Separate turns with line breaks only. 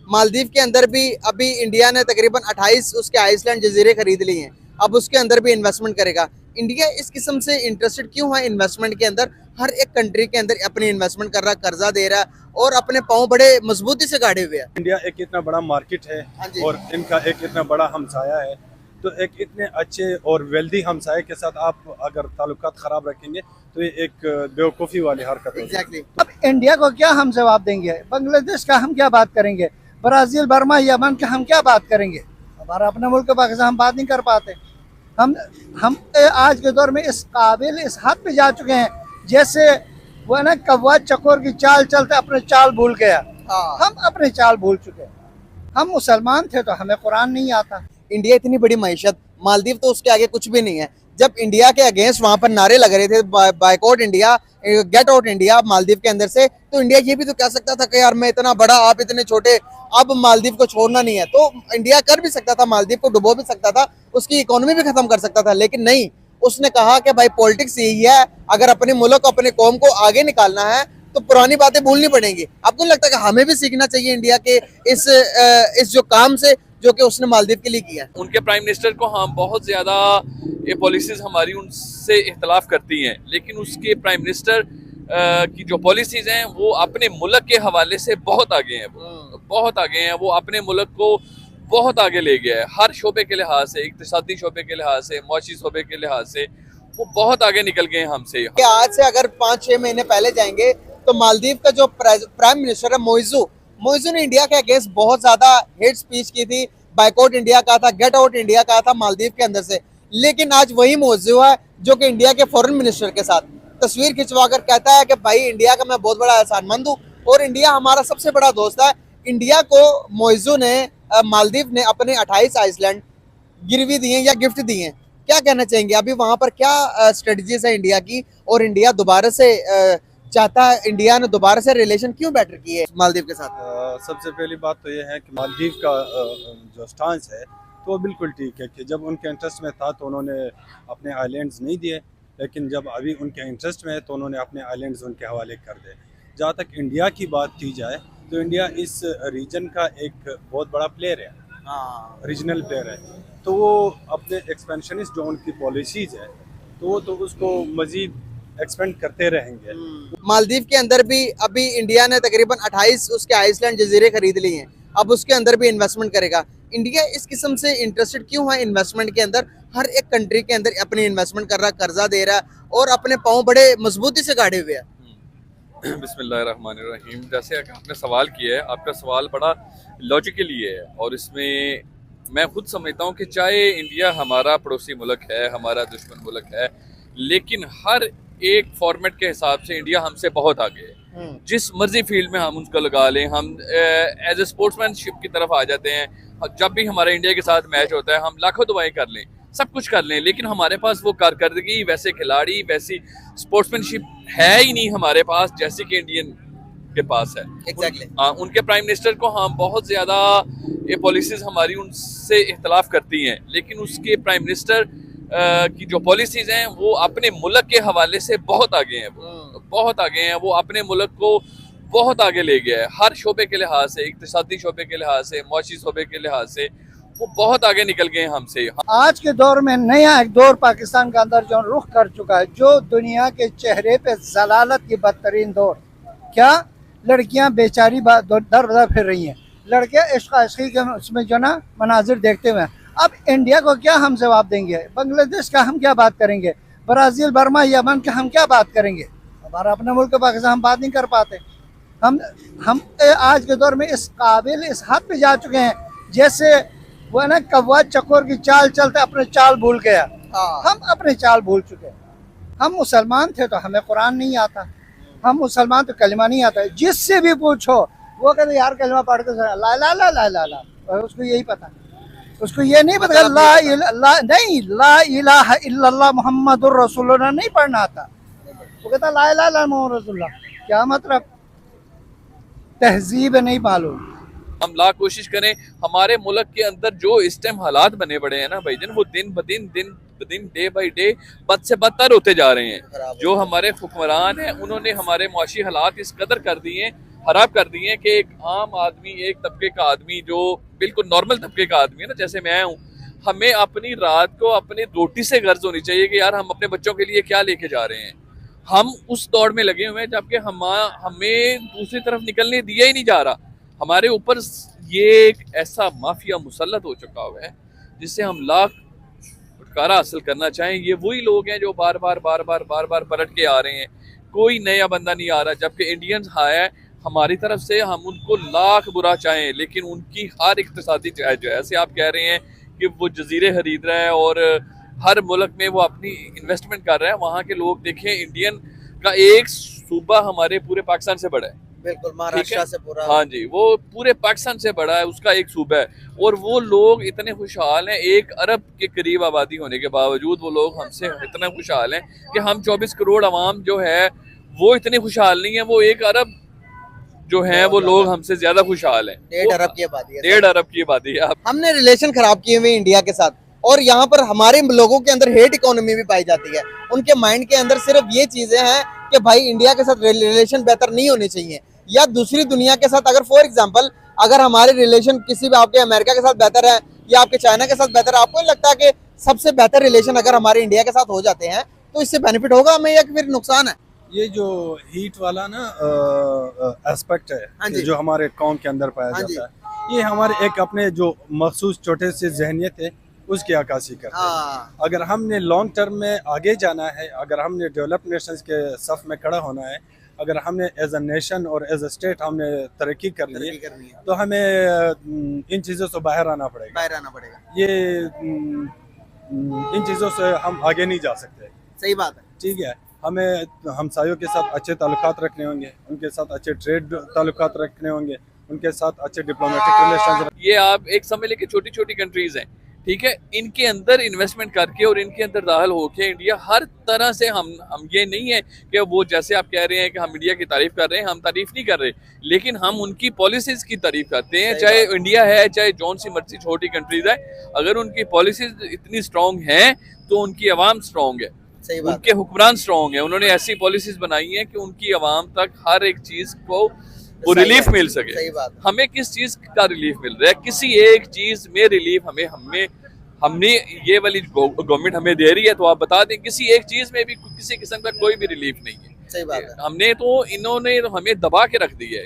मालदीव के अंदर भी अभी इंडिया ने तकरीबन 28 उसके आइसलैंड जजीरे खरीद लिए हैं, अब उसके अंदर भी इन्वेस्टमेंट करेगा। इंडिया इस किस्म से इंटरेस्टेड क्यों है इन्वेस्टमेंट के अंदर? हर एक कंट्री के अंदर अपनी इन्वेस्टमेंट कर रहा है, कर्जा दे रहा है और अपने पाँव बड़े मजबूती से गाड़े हुए हैं।
इंडिया एक इतना बड़ा मार्केट है और इनका एक इतना बड़ा हमसाया है, तो एक इतने अच्छे और वेल्दी हमसाये के साथ आप अगर ताल्लुकात खराब रखेंगे तो ये एक बेवकूफ़ी वाली हरकत है।
एग्जैक्टली।
अब इंडिया को क्या हम जवाब देंगे? बांग्लादेश का हम क्या बात करेंगे? ब्राजील, बर्मा, यमन का हम क्या बात करेंगे? हमारा अपना मुल्क पाकिस्तान हम बात नहीं कर पाते। हम आज के दौर में इस काबिल इस हद पे जा चुके हैं, जैसे वो ना कौवा चकोर की चाल चलते अपने चाल भूल गया। हम अपने चाल भूल चुके हैं। हम मुसलमान थे तो हमें कुरान नहीं आता।
इंडिया इतनी बड़ी मईशत, मालदीव तो उसके आगे कुछ भी नहीं है। जब इंडिया के अगेंस्ट वहां पर नारे लग रहे थे, boycott India, get out India Maldives के अंदर से, तो इंडिया ये भी तो कह सकता था कि यार मैं इतना बड़ा, आप इतने छोटे, अब मालदीव को छोड़ना नहीं है। तो इंडिया कर भी सकता था, मालदीव को डुबो भी सकता था, उसकी इकोनॉमी भी खत्म कर सकता था, लेकिन नहीं, उसने कहा कि भाई पॉलिटिक्स यही है, अगर अपने मुल्क अपने कौम को आगे निकालना है तो पुरानी बातें भूलनी पड़ेंगी। आपको लगता है कि हमें भी सीखना चाहिए इंडिया के इस जो काम से जो कि उसने मालदीव के लिए किया?
उनके प्राइम मिनिस्टर को हम बहुत ज़्यादा ये पॉलिसीज़ हमारी उनसे इख्तलाफ करती हैं, लेकिन उसके प्राइम मिनिस्टर की जो पॉलिसीज़ हैं वो अपने मुल्क के हवाले से बहुत आगे हैं। वो बहुत आगे हैं, वो अपने मुल्क को बहुत आगे ले गया है, हर शोबे के लिहाज से, इक़्तिसादी शोबे के लिहाज से, मुआशी शोबे के लिहाज से वो बहुत आगे निकल गए हैं हमसे।
आज से अगर 5-6 महीने पहले जाएंगे तो मालदीव का जो प्राइम मिनिस्टर है मोइज़ू ने इंडिया के अगेंस्ट बहुत ज्यादा हेट स्पीच की थी, बाइकआउट इंडिया का था, गेट आउट इंडिया का था मालदीव के अंदर से। लेकिन आज वही मोइज़ू है जो कि इंडिया के फॉरेन मिनिस्टर के साथ तस्वीर खिंचवाकर कहता है कि भाई इंडिया का मैं बहुत बड़ा एहसानमंद हूँ और इंडिया हमारा सबसे बड़ा दोस्त है। इंडिया को मोइज़ू ने, मालदीव ने अपने 28 आइसलैंड गिरवी दिए या गिफ्ट दिए। क्या कहना चाहेंगे? अभी वहां पर क्या स्ट्रेटजीज है इंडिया की, और इंडिया दोबारा से चाहता है, इंडिया ने दोबारा से रिलेशन क्यों बेटर किए मालदीव के साथ?
सबसे पहली बात तो ये है कि मालदीव का जो स्टांस है तो वो बिल्कुल ठीक है कि जब उनके इंटरेस्ट में था तो उन्होंने अपने आइलैंड्स नहीं दिए, लेकिन जब अभी उनके इंटरेस्ट में है तो उन्होंने अपने आइलैंड्स उनके हवाले कर दिए। जहाँ तक इंडिया की बात की जाए तो इंडिया इस रीजन का एक बहुत बड़ा प्लेयर है, रीजनल प्लेयर है, तो वो अपने एक्सपेंशनिस्ट जो उनकी पॉलिसीज़ है तो वो तो उसको मज़ीद एक्सपेंड करते रहेंगे।
मालदीव के अंदर भी अभी इंडिया ने तकरीबन 28 उसके आइसलैंड जजीरे खरीद लिए हैं, अब उसके अंदर भी इन्वेस्टमेंट करेगा। इंडिया इस किस्म से इंटरेस्टेड क्यों है इन्वेस्टमेंट के अंदर? हर एक कंट्री के अंदर अपनी इन्वेस्टमेंट कर रहा है, कर्जा दे रहा है और अपने पाँव बड़े मजबूती से गाड़े हुए हैं।
बिस्मिल्लाहिर्रहमानिर्रहीम। जैसे आपने सवाल किया है, आपका सवाल बड़ा लॉजिकली है और इसमें मैं खुद समझता हूँ कि चाहे इंडिया हमारा पड़ोसी मुल्क है, हमारा दुश्मन मुल्क है, लेकिन हर एक फॉर्मेट के हिसाब से इंडिया हमसे बहुत आगे है। जिस मर्जी फील्ड में हम उसको लगा लें, हम एज ए स्पोर्ट्समैनशिप की तरफ आ जाते हैं। जब भी हमारा इंडिया के साथ मैच होता है हम लाखों दुआएं कर लें, सब कुछ कर लें, लेकिन हमारे पास वो कारकर्दगी, वैसे खिलाड़ी, वैसी स्पोर्ट्समैनशिप है ही नहीं हमारे पास जैसे कि इंडियन के पास है।
Exactly.
उनके प्राइम मिनिस्टर को हम बहुत ज़्यादा ये पॉलिसीज़ हमारी उनसे इख्तलाफ करती हैं, लेकिन उसके प्राइम मिनिस्टर की जो पॉलिसीज़ हैं वो अपने मुल्क के हवाले से बहुत आगे हैं। वो बहुत आगे हैं, वो अपने मुल्क को बहुत आगे ले गया है, हर शोबे के लिहाज से, इक़्तिसादी शोबे के लिहाज से, मुआशी शोबे के लिहाज से वो बहुत आगे निकल गए हैं हमसे।
आज के दौर में नया एक दौर पाकिस्तान का अंदर जो रुख कर चुका है, जो दुनिया के चेहरे पे जलालत की बदतरीन दौर। क्या लड़कियां बेचारी दर बदर फिर रही हैं, लड़के इश्क़ी के उसमें जो ना मनाजिर देखते हुए। अब इंडिया को क्या हम जवाब देंगे? बांग्लादेश का हम क्या बात करेंगे? ब्राज़ील, बर्मा, यमन का हम क्या बात करेंगे? हमारा अपना मुल्क पाकिस्तान हम बात नहीं कर पाते। हम आज के दौर में इस काबिल इस हद पे जा चुके हैं, जैसे वो ना कौवा चकोर की चाल चलते अपने चाल भूल गया। हम अपने चाल भूल चुके हैं। हम मुसलमान थे तो हमें कुरान नहीं आता, हम मुसलमान तो कलिमा नहीं आता है। जिससे भी पूछो वो कहते यार कलिमा पढ़ के ला ला ला ला ला ला, उसको यही पता, उसको ये नहीं पता ला इलाहा इल्लल्लाह मुहम्मदुर रसूलुल्लाह नहीं पढ़ना आता। वो कहता ला इलाहा इल्लल्लाह मुहम्मदुर रसूलुल्लाह, क्या मतलब? तहजीब नहीं मालूम।
हम लाख कोशिश करें, हमारे मुल्क के अंदर जो इस टाइम हालात बने पड़े हैं ना भाईजान, वो दिन ब दिन डे बाई डे बद से बदतर होते जा रहे हैं। जो हमारे हुक्मरान हैं उन्होंने हमारे मुआशी हालात इस कदर कर दिए हैं, खराब कर दी हैं कि एक आम आदमी, एक तबके का आदमी जो बिल्कुल नॉर्मल तबके का आदमी है ना, जैसे मैं हूँ, हमें अपनी रात को अपनी रोटी से गर्ज होनी चाहिए कि यार हम अपने बच्चों के लिए क्या लेके जा रहे हैं। हम उस दौड़ में लगे हुए हैं जबकि हमें दूसरी तरफ निकलने दिया ही नहीं जा रहा। हमारे ऊपर ये एक ऐसा माफिया मुसल्लत हो चुका हुआ है जिससे हम लाख छुटकारा हासिल करना चाहें। ये वही लोग हैं जो बार बार पलट के आ रहे हैं, कोई नया बंदा नहीं आ रहा। जबकि इंडियंस है हमारी तरफ से, हम उनको लाख बुरा चाहें, लेकिन उनकी हर इक्तिसादी जो है, ऐसे आप कह रहे हैं कि वो जजीरे खरीद रहा है और हर मुल्क में वो अपनी इन्वेस्टमेंट कर रहा है। वहाँ के लोग देखें, इंडियन का एक सूबा हमारे पूरे पाकिस्तान से बड़ा है।
बिल्कुल, महाराष्ट्र से पूरा।
हाँ जी, वो पूरे पाकिस्तान से बड़ा है, उसका एक सूबा है। और वो लोग इतने खुशहाल हैं, 1 अरब के करीब आबादी होने के बावजूद वो लोग हमसे इतना खुशहाल हैं कि हम 24 करोड़ आवाम जो है वो इतने खुशहाल नहीं है। वो 1 अरब जो है वो लोग हमसे ज्यादा खुशहाल हैं।
1.5 अरब की आबादी है।
1.5 अरब की आबादी है।
हमने रिलेशन खराब किए हुए इंडिया के साथ, और यहाँ पर हमारे लोगों के अंदर हेट इकोनॉमी भी पाई जाती है। उनके माइंड के अंदर सिर्फ ये चीजें हैं कि भाई इंडिया के साथ रिलेशन बेहतर नहीं होने चाहिए, या दूसरी दुनिया के साथ अगर फॉर एग्जांपल अगर हमारे रिलेशन किसी भी आपके अमेरिका के साथ बेहतर है या आपके चाइना के साथ बेहतर है, आपको नहीं लगता कि सबसे बेहतर रिलेशन अगर हमारे इंडिया के साथ हो जाते हैं तो इससे बेनिफिट होगा हमें या फिर नुकसान है?
ये जो हीट वाला ना एस्पेक्ट है
हाँ
कि
जी।
जो हमारे कौम के अंदर पाया
हाँ
जाता है, ये हमारे एक अपने जो मखसूस छोटे से जहनियत है उसकी अक्कासी करते हैं।
हाँ,
अगर हमने लॉन्ग टर्म में आगे जाना है, अगर हमने डेवलप्ड नेशंस के सफ में खड़ा होना है, अगर हमने एज अ नेशन और एज अ स्टेट हमने तरक्की करनी है,
करनी है,
तो हमें इन चीज़ों से बाहर आना पड़ेगा।
बाहर आना पड़ेगा।
ये इन चीज़ों से हम आगे नहीं जा सकते।
सही बात है।
ठीक है, हमें हमसायों के साथ अच्छे ताल्लुकात रखने होंगे, उनके साथ अच्छे ट्रेड ताल्लुकात रखने होंगे, उनके साथ अच्छे डिप्लोमेटिक रिलेशन।
ये आप एक समझ लें कि छोटी छोटी कंट्रीज हैं, ठीक है, इनके अंदर इन्वेस्टमेंट करके और इनके अंदर दाखिल होके इंडिया हर तरह से हम ये नहीं है कि वो जैसे आप कह रहे हैं कि हम इंडिया की तारीफ कर रहे हैं, हम तारीफ नहीं कर रहे, लेकिन हम उनकी पॉलिसीज की तारीफ करते हैं। चाहे इंडिया है, चाहे जौन सी मर्जी छोटी कंट्रीज है, अगर उनकी पॉलिसीज इतनी स्ट्रांग हैं तो उनकी आवाम स्ट्रांग है,
सही बात
उनके हुक्मरान स्ट्रांग है। उन्होंने ऐसी पॉलिसीज बनाई हैं कि उनकी आवाम तक हर एक चीज को वो
सही
रिलीफ
बात,
मिल सके।
सही बात है।
हमें किस चीज का रिलीफ मिल रहा है? किसी एक चीज में रिलीफ हमने ये वाली गवर्नमेंट हमें दे रही है, तो आप बता दें किसी एक चीज में भी किसी किस्म का कोई भी रिलीफ नहीं है।
सही बात है।
हमने तो इन्होंने हमें दबा के रख दिया है।